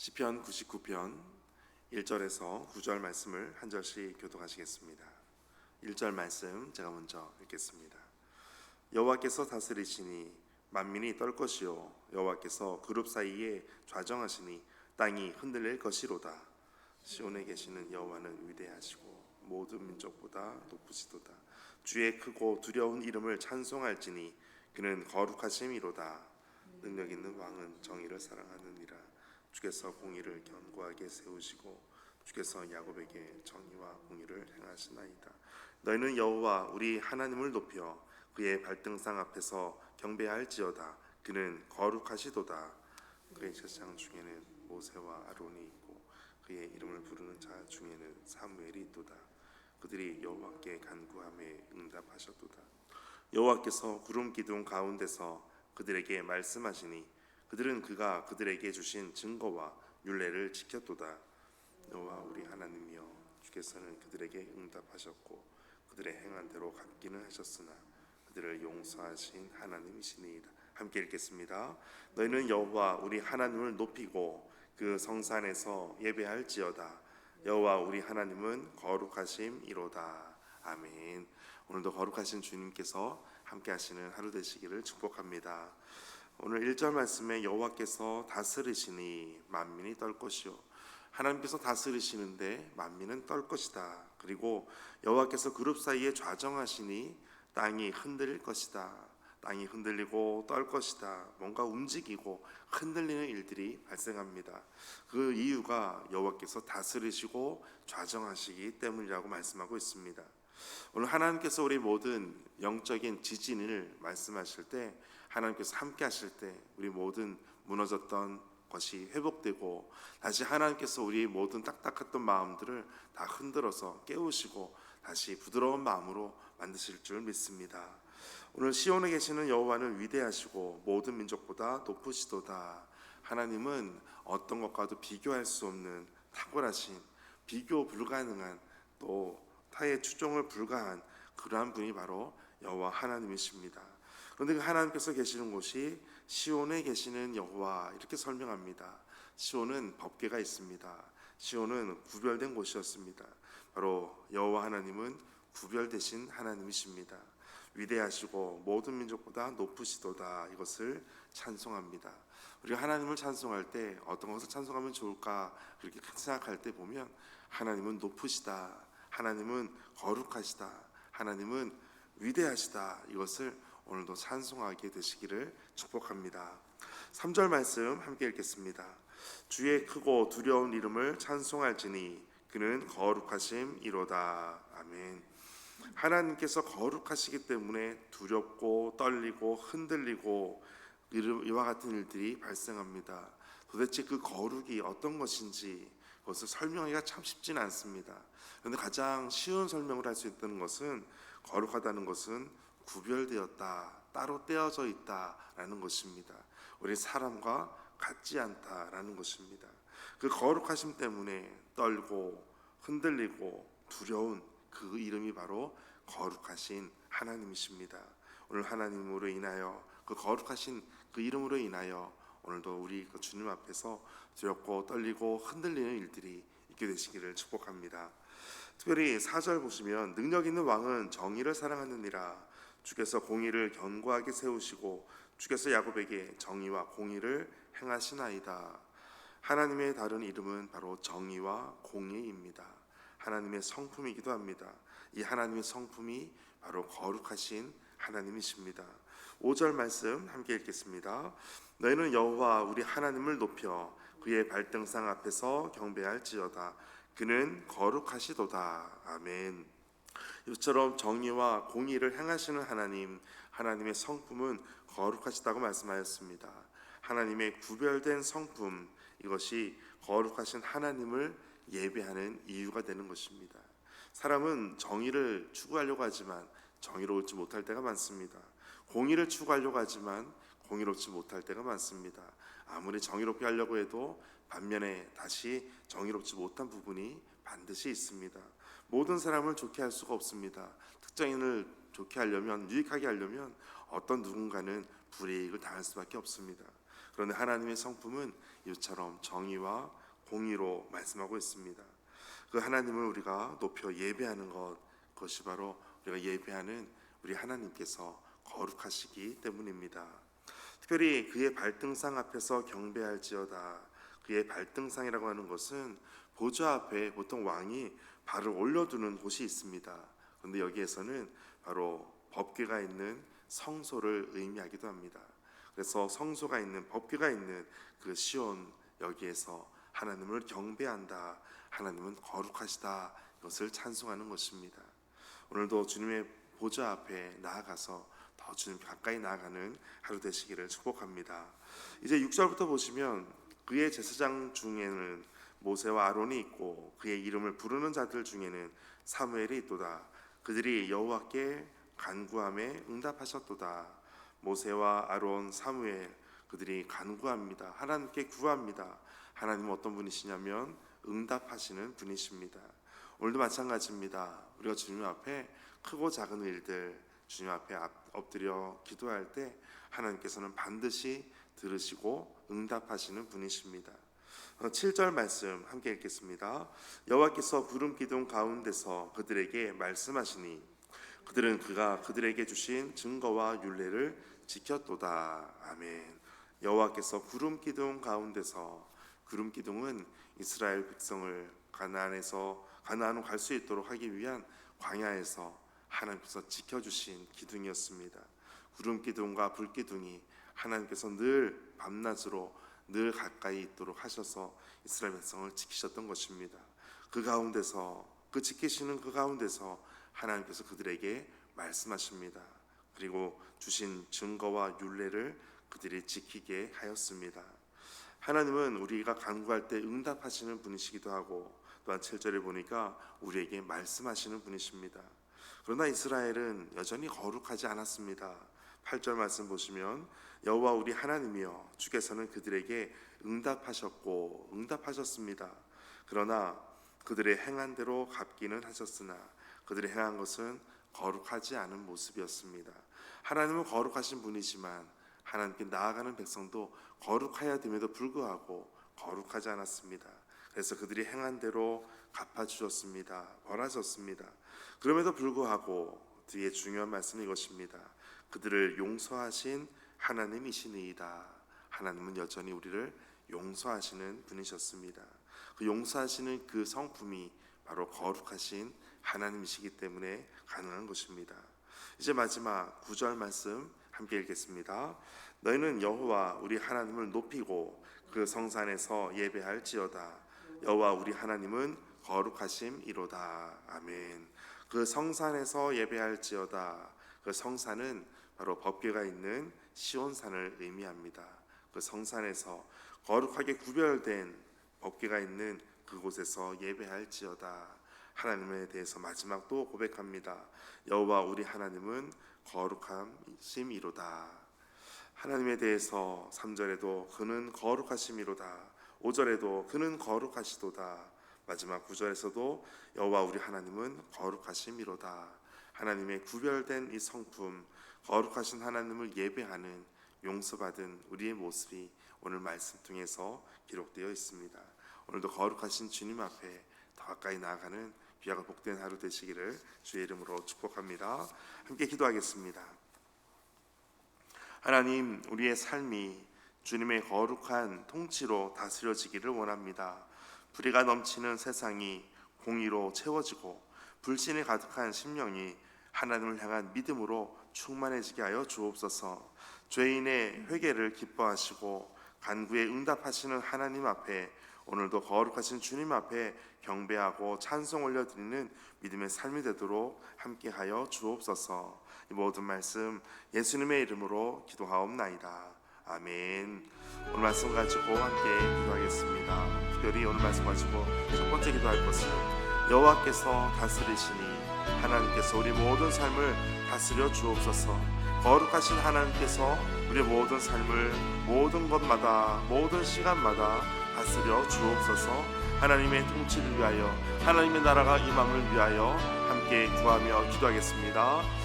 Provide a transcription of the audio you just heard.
시편 99편 1절에서 9절 말씀을 한 절씩 교독하시겠습니다. 1절 말씀 제가 먼저 읽겠습니다. 여호와께서 다스리시니 만민이 떨 것이요 여호와께서 그룹 사이에 좌정하시니 땅이 흔들릴 것이로다. 시온에 계시는 여호와는 위대하시고 모든 민족보다 높으시도다. 주의 크고 두려운 이름을 찬송할지니 그는 거룩하심이로다. 능력 있는 왕은 정의를 사랑하느니라. 주께서 공의를 견고하게 세우시고 주께서 야곱에게 정의와 공의를 행하시나이다. 너희는 여호와 우리 하나님을 높여 그의 발등상 앞에서 경배할지어다. 그는 거룩하시도다. 그의 제사장 중에는 모세와 아론이 있고 그의 이름을 부르는 자 중에는 사무엘이 있도다. 그들이 여호와께 간구함에 응답하셨도다. 여호와께서 구름 기둥 가운데서 그들에게 말씀하시니 그들은 그가 그들에게 주신 증거와 율례를 지켰도다. 여호와 우리 하나님이여 주께서는 그들에게 응답하셨고 그들의 행한 대로 갚기는 하셨으나 그들을 용서하신 하나님이시니이다. 함께 읽겠습니다. 너희는 여호와 우리 하나님을 높이고 그 성산에서 예배할지어다. 여호와 우리 하나님은 거룩하심이로다. 아멘. 오늘도 거룩하신 주님께서 함께 하시는 하루 되시기를 축복합니다. 오늘 1절 말씀에 여호와께서 다스리시니 만민이 떨 것이요, 하나님께서 다스리시는데 만민은 떨 것이다. 그리고 여호와께서 그룹 사이에 좌정하시니 땅이 흔들릴 것이다. 땅이 흔들리고 떨 것이다. 뭔가 움직이고 흔들리는 일들이 발생합니다. 그 이유가 여호와께서 다스리시고 좌정하시기 때문이라고 말씀하고 있습니다. 오늘 하나님께서 우리 모든 영적인 지진을 말씀하실 때, 하나님께서 함께 하실 때 우리 모든 무너졌던 것이 회복되고 다시 하나님께서 우리 모든 딱딱했던 마음들을 다 흔들어서 깨우시고 다시 부드러운 마음으로 만드실 줄 믿습니다. 오늘 시온에 계시는 여호와는 위대하시고 모든 민족보다 높으시도다. 하나님은 어떤 것과도 비교할 수 없는 탁월하신, 비교 불가능한, 또 타의 추종을 불가한 그러한 분이 바로 여호와 하나님이십니다. 그런데 그 하나님께서 계시는 곳이 시온에 계시는 여호와, 이렇게 설명합니다. 시온은 법궤가 있습니다. 시온은 구별된 곳이었습니다. 바로 여호와 하나님은 구별되신 하나님이십니다. 위대하시고 모든 민족보다 높으시도다. 이것을 찬송합니다. 우리가 하나님을 찬송할 때 어떤 것을 찬송하면 좋을까 그렇게 생각할 때 보면 하나님은 높으시다, 하나님은 거룩하시다, 하나님은 위대하시다, 이것을 오늘도 찬송하게 되시기를 축복합니다. 3절 말씀 함께 읽겠습니다. 주의 크고 두려운 이름을 찬송할지니 그는 거룩하심이로다. 아멘. 하나님께서 거룩하시기 때문에 두렵고 떨리고 흔들리고 이와 같은 일들이 발생합니다. 도대체 그 거룩이 어떤 것인지 그것을 설명하기가 참 쉽지는 않습니다. 그런데 가장 쉬운 설명을 할 수 있다는 것은, 거룩하다는 것은 구별되었다, 따로 떼어져 있다라는 것입니다. 우리 사람과 같지 않다라는 것입니다. 그 거룩하심 때문에 떨고 흔들리고 두려운 그 이름이 바로 거룩하신 하나님이십니다. 오늘 하나님으로 인하여, 그 거룩하신 그 이름으로 인하여 오늘도 우리 그 주님 앞에서 두렵고 떨리고 흔들리는 일들이 있게 되시기를 축복합니다. 특별히 4절 보시면 능력 있는 왕은 정의를 사랑하느니라. 주께서 공의를 견고하게 세우시고 주께서 야곱에게 정의와 공의를 행하시나이다. 하나님의 다른 이름은 바로 정의와 공의입니다. 하나님의 성품이기도 합니다. 이 하나님의 성품이 바로 거룩하신 하나님이십니다. 5절 말씀 함께 읽겠습니다. 너희는 여호와 우리 하나님을 높여 그의 발등상 앞에서 경배할지어다. 그는 거룩하시도다. 아멘. 이처럼 정의와 공의를 행하시는 하나님, 하나님의 성품은 거룩하시다고 말씀하였습니다. 하나님의 구별된 성품, 이것이 거룩하신 하나님을 예배하는 이유가 되는 것입니다. 사람은 정의를 추구하려고 하지만 정의로울지 못할 때가 많습니다. 공의를 추구하려고 하지만 공의롭지 못할 때가 많습니다. 아무리 정의롭게 하려고 해도 반면에 다시 정의롭지 못한 부분이 반드시 있습니다. 모든 사람을 좋게 할 수가 없습니다. 특정인을 좋게 하려면, 유익하게 하려면 어떤 누군가는 불이익을 당할 수밖에 없습니다. 그런데 하나님의 성품은 이처럼 정의와 공의로 말씀하고 있습니다. 그 하나님을 우리가 높여 예배하는 그것이 바로 우리가 예배하는 우리 하나님께서 거룩하시기 때문입니다. 특별히 그의 발등상 앞에서 경배할지어다. 그의 발등상이라고 하는 것은 보좌 앞에 보통 왕이 발을 올려두는 곳이 있습니다. 그런데 여기에서는 바로 법궤가 있는 성소를 의미하기도 합니다. 그래서 성소가 있는, 법궤가 있는 그 시온, 여기에서 하나님을 경배한다, 하나님은 거룩하시다, 이것을 찬송하는 것입니다. 오늘도 주님의 보좌 앞에 나아가서 더 주님 가까이 나아가는 하루 되시기를 축복합니다. 이제 6절부터 보시면 그의 제사장 중에는 모세와 아론이 있고 그의 이름을 부르는 자들 중에는 사무엘이 있도다. 그들이 여호와께 간구함에 응답하셨도다. 모세와 아론, 사무엘, 그들이 간구합니다. 하나님께 구합니다. 하나님은 어떤 분이시냐면 응답하시는 분이십니다. 오늘도 마찬가지입니다. 우리가 주님 앞에 크고 작은 일들 주님 앞에 엎드려 기도할 때 하나님께서는 반드시 들으시고 응답하시는 분이십니다. 7절 말씀 함께 읽겠습니다. 여호와께서 구름 기둥 가운데서 그들에게 말씀하시니 그들은 그가 그들에게 주신 증거와 율례를 지켰도다. 아멘. 여호와께서 구름 기둥 가운데서, 구름 기둥은 이스라엘 백성을 가나안으로 갈 수 있도록 하기 위한 광야에서 하나님께서 지켜주신 기둥이었습니다. 구름 기둥과 불 기둥이 하나님께서 늘 밤낮으로 늘 가까이 있도록 하셔서 이스라엘 백성을 지키셨던 것입니다. 그 가운데서, 그 지키시는 그 가운데서 하나님께서 그들에게 말씀하십니다. 그리고 주신 증거와 율례를 그들이 지키게 하였습니다. 하나님은 우리가 간구할 때 응답하시는 분이시기도 하고, 또한 7절에 보니까 우리에게 말씀하시는 분이십니다. 그러나 이스라엘은 여전히 거룩하지 않았습니다. 8절 말씀 보시면 여호와 우리 하나님이여 주께서는 그들에게 응답하셨고 응답하셨습니다. 그러나 그들의 행한 대로 갚기는 하셨으나 그들의 행한 것은 거룩하지 않은 모습이었습니다. 하나님은 거룩하신 분이지만 하나님께 나아가는 백성도 거룩해야 됨에도 불구하고 거룩하지 않았습니다. 그래서 그들이 행한 대로 갚아주셨습니다. 벌하셨습니다. 그럼에도 불구하고 뒤에 중요한 말씀이 이것입니다. 그들을 용서하신 하나님이시니이다. 하나님은 여전히 우리를 용서하시는 분이셨습니다. 그 용서하시는 그 성품이 바로 거룩하신 하나님이시기 때문에 가능한 것입니다. 이제 마지막 9절 말씀 함께 읽겠습니다. 너희는 여호와 우리 하나님을 높이고 그 성산에서 예배할지어다. 여호와 우리 하나님은 거룩하심이로다. 아멘. 그 성산에서 예배할지어다. 그 성산은 바로 법궤가 있는 시온산을 의미합니다. 그 성산에서 거룩하게 구별된 법궤가 있는 그곳에서 예배할지어다. 하나님에 대해서 마지막 또 고백합니다. 여호와 우리 하나님은 거룩하심이로다. 하나님에 대해서 3절에도 그는 거룩하심이로다. 5절에도 그는 거룩하시도다. 마지막 9절에서도 여호와 우리 하나님은 거룩하심이로다. 하나님의 구별된 이 성품, 거룩하신 하나님을 예배하는 용서받은 우리의 모습이 오늘 말씀 통해서 기록되어 있습니다. 오늘도 거룩하신 주님 앞에 더 가까이 나아가는 귀하고 복된 하루 되시기를 주의 이름으로 축복합니다. 함께 기도하겠습니다. 하나님, 우리의 삶이 주님의 거룩한 통치로 다스려지기를 원합니다. 불의가 넘치는 세상이 공의로 채워지고 불신이 가득한 심령이 하나님을 향한 믿음으로 충만해지게 하여 주옵소서. 죄인의 회개를 기뻐하시고 간구에 응답하시는 하나님 앞에 오늘도 거룩하신 주님 앞에 경배하고 찬송 올려드리는 믿음의 삶이 되도록 함께하여 주옵소서. 이 모든 말씀 예수님의 이름으로 기도하옵나이다. 아멘. 오늘 말씀 가지고 함께 기도하겠습니다. 특별히 오늘 말씀 가지고 첫 번째 기도할 것은 여호와께서 다스리시니 하나님께서 우리 모든 삶을 다스려 주옵소서. 거룩하신 하나님께서 우리 모든 삶을 모든 것마다 모든 시간마다 다스려 주옵소서. 하나님의 통치를 위하여 하나님의 나라가 임함을 위하여 함께 구하며 기도하겠습니다.